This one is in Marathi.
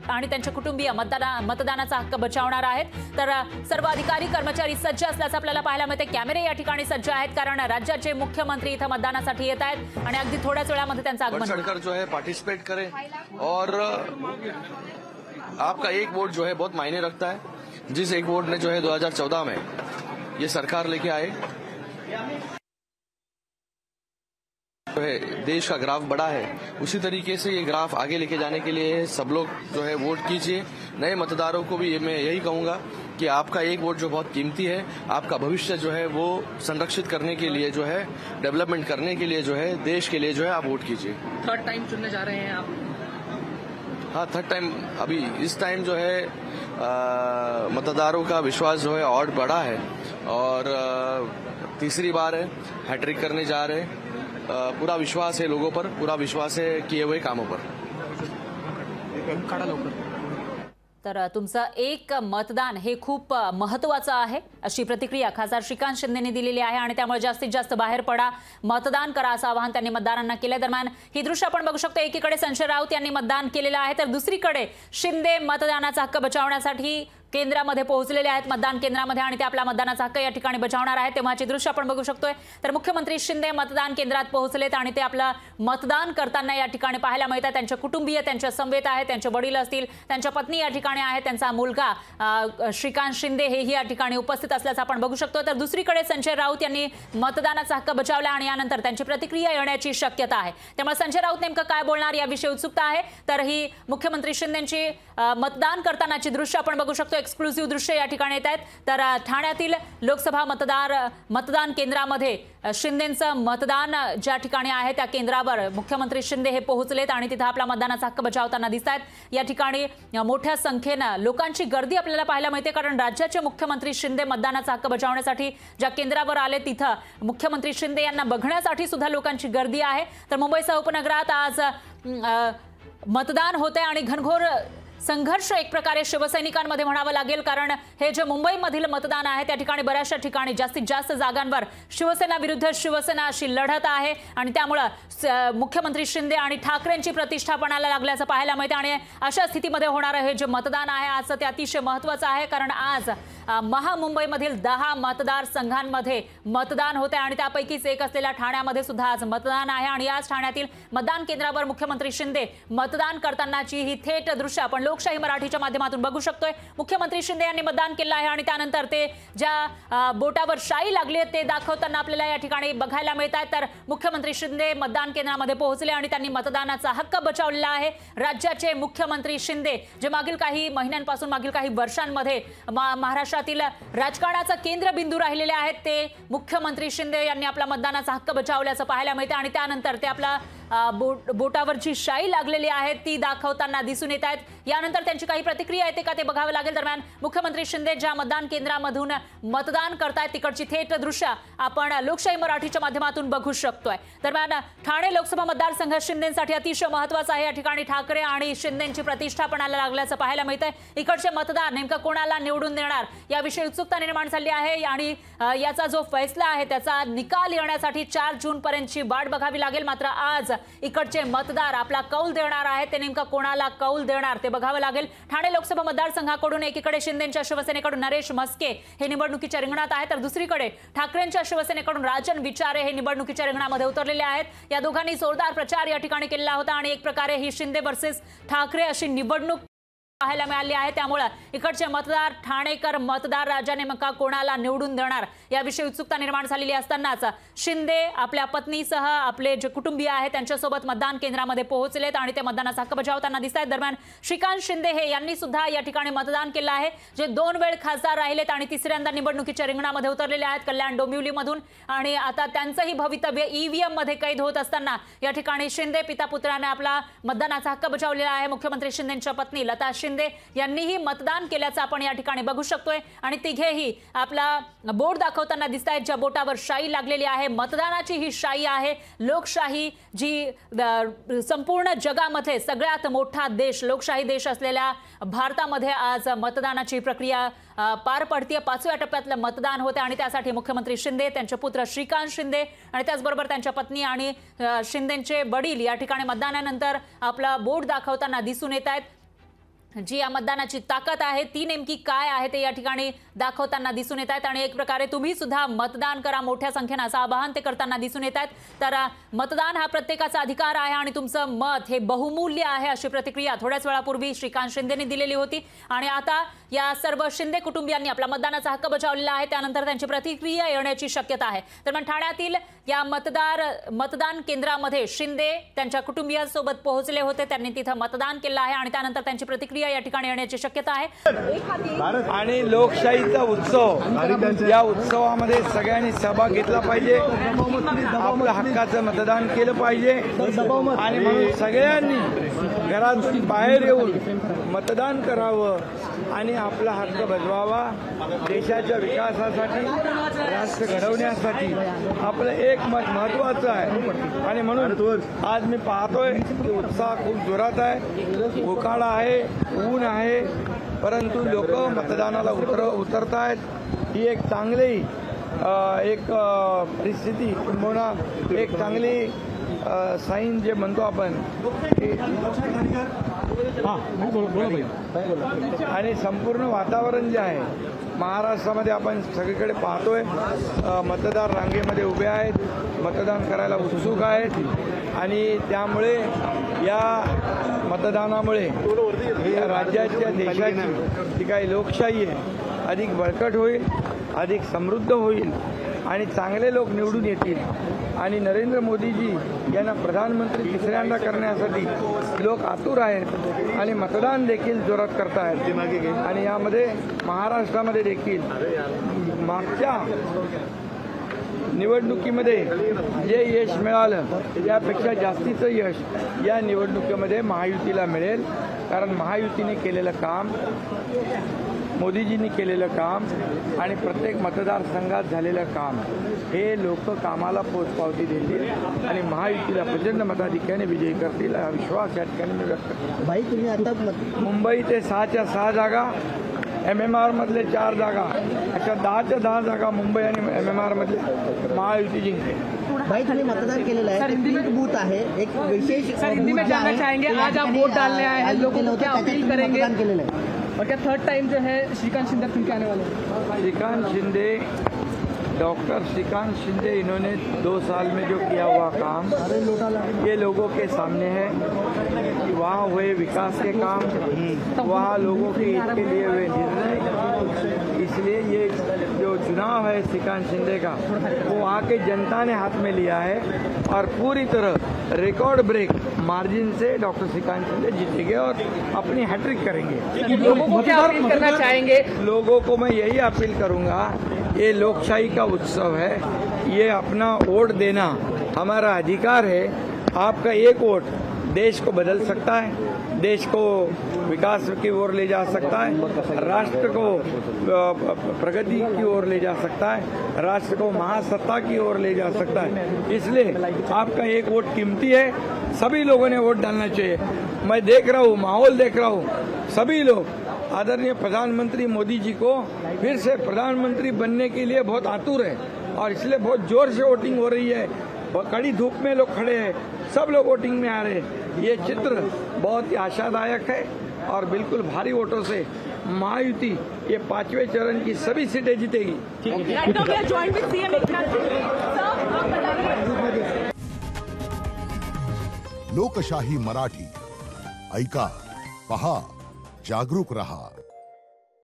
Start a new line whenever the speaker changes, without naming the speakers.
आणि त्यांचे कुटुंबीय मतदानाचा हक्क बजावणार आहेत। तर सर्व अधिकारी कर्मचारी सज्ज असल्याचं आपल्याला पाहायला मिळते। कॅमेरे या ठिकाणी सज्ज आहेत, कारण राज्याचे मुख्यमंत्री इथं मतदानासाठी येत आहेत आणि अगदी थोड्याच वेळामध्ये त्यांचं आगमन
चढ़कर जो है पार्टिसिपेट करें और आपका एक वोट जो है बहुत मायने रखता है। जिस एक वोट ने जो है 2014 में ये सरकार लेके आए, जो है देश का ग्राफ बढ़ा है, उसी तरीके से ये ग्राफ आगे लेके जाने के लिए सब लोग जो है वोट कीजिए। नए मतदारों को भी मैं यही कहूंगा कि आपका एक वोट जो बहुत कीमती है, आपका भविष्य जो है वो संरक्षित करने के लिए जो है, डेवलपमेंट करने के लिए जो है, देश के लिए जो है आप वोट कीजिए।
थर्ड टाइम चुनने जा रहे हैं आप?
हाँ, थर्ड टाइम। अभी इस टाइम जो है मतदारों का विश्वास जो है और बढ़ा है और तीसरी बार है, हैट्रिक करने जा रहे हैं। पूरा विश्वास है लोगों पर, पूरा विश्वास है किए हुए कामों पर।
तर तुमचं एक मतदान हे खूप महत्त्वाचं आहे अशी प्रतिक्रिया खासदार श्रीकांत शिंदेंनी दिलेली आहे आणि त्यामुळे जास्तीत जास्त बाहेर पडा, मतदान करा असं आवाहन त्यांनी मतदारांना केलं। दरम्यान ही दृश्य आपण बघू शकतो, एकीकडे संजय राऊत यांनी मतदान केलेलं आहे तर दुसरीकडे शिंदे मतदानाचा हक्क बजावण्यासाठी केंद्रामध्ये पोहोचलेले आहेत, मतदान केंद्रामध्ये, आणि ते आपला मतदानाचा हक्क या ठिकाणी बजावणार आहेत। तेव्हाची दृश्य आपण बघू शकतोय। तर मुख्यमंत्री शिंदे मतदान केंद्रात पोहोचलेत आणि ते आपलं मतदान करताना या ठिकाणी पाहायला मिळतात। त्यांचे कुटुंबीय त्यांच्या समवेत आहेत, त्यांचे वडील असतील, त्यांच्या पत्नी या ठिकाणी आहेत, त्यांचा मुलगा श्रीकांत शिंदे हेही या ठिकाणी उपस्थित असल्याचं आपण बघू शकतो। तर दुसरीकडे संजय राऊत यांनी मतदानाचा हक्क बजावला आणि यानंतर त्यांची प्रतिक्रिया येण्याची शक्यता आहे। त्यामुळे संजय राऊत नेमकं काय बोलणार याविषयी उत्सुकता आहे। तर ही मुख्यमंत्री शिंदेंची मतदान करतानाची दृश्य आपण बघू शकतो, एक्सक्लुसिव्ह दृश्य या ठिकाणी येत आहेत। तर ठाण्यातील लोकसभा मतदान केंद्रामध्ये शिंदेंचं मतदान ज्या ठिकाणी आहे त्या केंद्रावर मुख्यमंत्री शिंदे हे पोहोचलेत आणि तिथे आपला मतदानाचा हक्क बजावताना दिसतात। या ठिकाणी मोठ्या संख्येने लोकांची गर्दी आपल्याला पाहायला मिळते, कारण राज्याचे मुख्यमंत्री शिंदे मतदानाचा हक्क बजावण्यासाठी ज्या केंद्रावर आले तिथं मुख्यमंत्री शिंदे यांना बघण्यासाठी सुद्धा लोकांची गर्दी आहे। तर मुंबईसह उपनगरात आज मतदान होते आणि घनघोर संघर्ष एक प्रकारे शिवसैनिकांमध्ये म्हणावं लागेल, कारण हे जे मुंबईमधील मतदान आहे त्या ठिकाणी बऱ्याचशा ठिकाणी जास्तीत जास्त जागांवर शिवसेना विरुद्ध शिवसेना अशी लढत आहे आणि त्यामुळे मुख्यमंत्री शिंदे आणि ठाकरेंची प्रतिष्ठा पणाला लागल्याचं पाहायला मिळते। आणि अशा स्थितीमध्ये होणारं हे जे मतदान आहे आजचं ते अतिशय महत्त्वाचं आहे, कारण आज महामुंबईमधील 10 मतदारसंघांमध्ये मतदान होते आणि त्यापैकीच एक असलेल्या ठाण्यामध्ये सुद्धा आज मतदान आहे आणि आज ठाण्यातील मतदान केंद्रावर मुख्यमंत्री शिंदे मतदान करतानाची ही थेट दृश्य आपण लोकशाही मराठीच्या माध्यमातून बघू शकतोय। मुख्यमंत्री शिंदे यांनी मतदान केलं आहे आणि त्यानंतर ते ज्या बोटावर शाई लागली आहे ते दाखवताना आपल्याला या ठिकाणी बघायला मिळत आहे। तर मुख्यमंत्री शिंदे मतदान केंद्रामध्ये पोहोचले आणि त्यांनी मतदानाचा हक्क बजावलेला आहे। राज्याचे मुख्यमंत्री शिंदे जे मागील काही महिन्यांपासून, मागील काही वर्षांमध्ये महाराष्ट्रातील राजकारणाचा केंद्रबिंदू राहिलेले आहेत, ते मुख्यमंत्री शिंदे यांनी आपला मतदानाचा हक्क बजावल्याचं पाहायला मिळते आणि त्यानंतर ते आपला बोटावरची शाई लागलेली आहे ती दाखवताना दिसून येत आहेत। यानंतर त्यांची काही प्रतिक्रिया येते का ते बघावं लागेल। दरम्यान मुख्यमंत्री शिंदे ज्या मतदान केंद्रामधून मतदान करतायत तिकडची थेट दृश्य आपण लोकशाही मराठीच्या माध्यमातून बघू शकतोय। दरम्यान ठाणे लोकसभा मतदारसंघ शिंदेसाठी अतिशय महत्त्वाचा आहे। या ठिकाणी ठाकरे आणि शिंदेंची प्रतिष्ठा पणाला लागल्याचं पाहायला मिळतंय। इकडचे मतदार नेमका कोणाला निवडून देणार याविषयी उत्सुकता निर्माण झाली आहे आणि याचा जो फैसला आहे त्याचा निकाल येण्यासाठी 4 जून पर्यंतची वाट बघावी लागेल। मात्र आज इकडचे मतदार आपला कौल देणार आहेत, ते नेमका कोणाला कौल देणार ते बघावं लागेल। ठाणे लोकसभा मतदारसंघाकडून एकीकडे शिंदेंच्या शिवसेनेकडून नरेश म्हस्के हे निवडणुकीच्या रिंगणात आहे, तर दुसरीकडे ठाकरेंच्या शिवसेनेकडून राजन विचारे हे निवडणुकीच्या रिंगणामध्ये उतरलेले आहेत। या दोघांनी जोरदार प्रचार या ठिकाणी केलेला होता आणि एक प्रकारे ही शिंदे वर्सेस ठाकरे अशी निवडणूक पाहायला मिळाली आहे। त्यामुळे इकडचे मतदार, ठाणेकर मतदार राजा नेमका कोणाला निवडून देणार याविषयी उत्सुकता निर्माण झालेली असतानाच शिंदे आपल्या पत्नीसह आपले जे कुटुंबीय आहेत त्यांच्यासोबत मतदान केंद्रामध्ये पोहोचलेत आणि ते मतदानाचा हक्क बजावताना दिसतात। दरम्यान श्रीकांत शिंदे हे यांनी सुद्धा या ठिकाणी मतदान केलं आहे, जे 2 वेळ खासदार राहिलेत आणि तिसऱ्यांदा निवडणुकीच्या रिंगणामध्ये उतरलेले आहेत कल्याण डोंबिवलीमधून, आणि आता त्यांचंही भवितव्य ईव्हीएम मध्ये कैद होत असताना या ठिकाणी शिंदे पिता पुत्राने आपला मतदानाचा हक्क बजावलेला आहे। मुख्यमंत्री शिंदेंच्या पत्नी लता शिंदे यांनीही मतदान केल्याचं आपण या ठिकाणी बघू शकतोय आणि तिघेही आपला बोट दाखवताना दिसतायत, ज्या बोटावर शाई लागलेली आहे। मतदानाची ही शाई आहे। लोकशाही जी संपूर्ण जगामध्ये सगळ्यात मोठा देश, लोकशाही देश असलेल्या भारतामध्ये आज मतदानाची प्रक्रिया पार पडते। 5व्या टप्प्यातलं मतदान होते आणि त्यासाठी मुख्यमंत्री शिंदे, त्यांचे पुत्र श्रीकांत शिंदे आणि त्याचबरोबर त्यांच्या पत्नी आणि शिंदेंचे वडील या ठिकाणी मतदानानंतर आपला बोट दाखवताना दिसून येत आहेत। जी या मतदानाची ताकद आहे ती नेमकी काय आहे ते या ठिकाणी दाखवताना दिसून येत आहेत आणि एक प्रकारे तुम्ही सुद्धा मतदान करा मोठ्या संख्येने असं आवाहन ते करताना दिसून येत आहेत। तर मतदान हा प्रत्येकाचा अधिकार आहे आणि तुमचं मत हे बहुमूल्य आहे अशी प्रतिक्रिया थोड्याच वेळापूर्वी श्रीकांत शिंदेने दिलेली होती आणि आता या सर्व शिंदे कुटुंबियांनी आपला मतदानाचा हक्क बजावलेला आहे त्यानंतर त्यांची प्रतिक्रिया येण्याची शक्यता आहे। दरम्यान ठाण्यातील या मतदान केंद्रामध्ये शिंदे त्यांच्या कुटुंबियांसोबत पोहोचले होते, त्यांनी तिथं मतदान केलं आहे आणि त्यानंतर त्यांची प्रतिक्रिया या ठिकाणी येण्याची शक्यता आहे।
आणि लोकशाहीचा उत्सव, या उत्सवामध्ये सगळ्यांनी सहभाग घेतला पाहिजे, आपलं हक्काचं मतदान केलं पाहिजे आणि म्हणून सगळ्यांनी घरातून बाहेर येऊन मतदान करावं आणि आपला हक्क बजवावा। देशाच्या विकासासाठी, राष्ट्र घडवण्यासाठी आपलं एक मत महत्वाचं आहे आणि म्हणून आज मी पाहतोय की उत्साह खूप जोरात आहे, उकाडा आहे, ऊन आहे, परंतु लोक मतदानाला उतरत आहेत। ही एक चांगली परिस्थिती किंवा एक चांगली साईन जे म्हणतो आपण आणि संपूर्ण वातावरण जे आहे महाराष्ट्रामध्ये आपण सगळीकडे पाहतोय, मतदार रांगेमध्ये उभे आहेत, मतदान करायला उत्सुक आहेत आणि त्यामुळे या मतदानामुळे या राज्याच्या देशाची जी काही लोकशाही आहे अधिक बळकट होईल, अधिक समृद्ध होईल आणि चांगले लोक निवडून येतील आणि नरेंद्र मोदीजी यांना प्रधानमंत्री तिसऱ्यांदा करण्यासाठी लोक आतुर आहेत आणि मतदान देखील जोरात करत आहेत आणि यामध्ये महाराष्ट्रामध्ये देखील मागच्या निवडणुकीमध्ये जे यश मिळालं त्यापेक्षा जास्तीचं यश या निवडणुकीमध्ये महायुतीला मिळेल, कारण महायुतीने केलेलं काम, मोदीजींनी केलेलं काम आणि प्रत्येक मतदारसंघात झालेलं काम हे लोक कामाला पोचपावती देतील आणि महायुतीला प्रचंड मताधिक्याने विजयी करतील हा विश्वास या ठिकाणी मी व्यक्त करतो।
भाई तुम्ही आता
मुंबई ते 6च्या 6 जागा, MMR मधले 4 जागा, अशा 10च्या 10 जागा मुंबई आणि MMR मधले महायुती जिंकते।
भाई तुम्ही मतदान केलेलं आहे, एक बूथ आहे, एक विशेष
सर हिंदी में जानना चाहेंगे, आज आप वोट डालने आए हैं, लोगों को क्या अपील करेंगे और क्या थर्ड टाइम जो है श्रीकांत शिंदे फिर के आने वाले हैं?
श्रीकांत शिंदे, डॉक्टर श्रीकांत शिंदे, इन्होंने 2 साल में जो किया हुआ काम ये लोगों के सामने है कि वहाँ हुए विकास के काम, वहाँ लोगों के हित के लिए हुए निर्णय, इसलिए ये जो चुनाव है श्रीकांत शिंदे का वो वहाँ के जनता ने हाथ में लिया है और पूरी तरह रिकॉर्ड ब्रेक मार्जिन से डॉक्टर श्रीकांत शिंदे जीतेंगे और अपनी हैट्रिक करेंगे।
लोगों को क्या अपील करना चाहेंगे?
लोगों को मैं यही अपील करूंगा, ये लोकशाही का उत्सव है, ये अपना वोट देना हमारा अधिकार है। आपका एक वोट देश को बदल सकता है, देश को विकास की ओर ले जा सकता है, राष्ट्र को प्रगति की ओर ले जा सकता है, राष्ट्र को महासत्ता की ओर ले जा सकता है। इसलिए आपका एक वोट कीमती है, सभी लोगों ने वोट डालना चाहिए। मैं देख रहा हूँ, माहौल देख रहा हूँ, सभी लोग आदरणीय प्रधानमंत्री मोदी जी को फिर से प्रधानमंत्री बनने के लिए बहुत आतुर है और इसलिए बहुत जोर से वोटिंग हो रही है। कड़ी धूप में लोग खड़े हैं, सब लोग वोटिंग में आ रहे हैं। ये चित्र बहुत ही आशादायक है और बिल्कुल भारी वोटों से महायुति ये 5वें चरण की सभी सीटें जीतेगी।
लोकशाही मराठी ऐका, पहा, जागरूक रहा।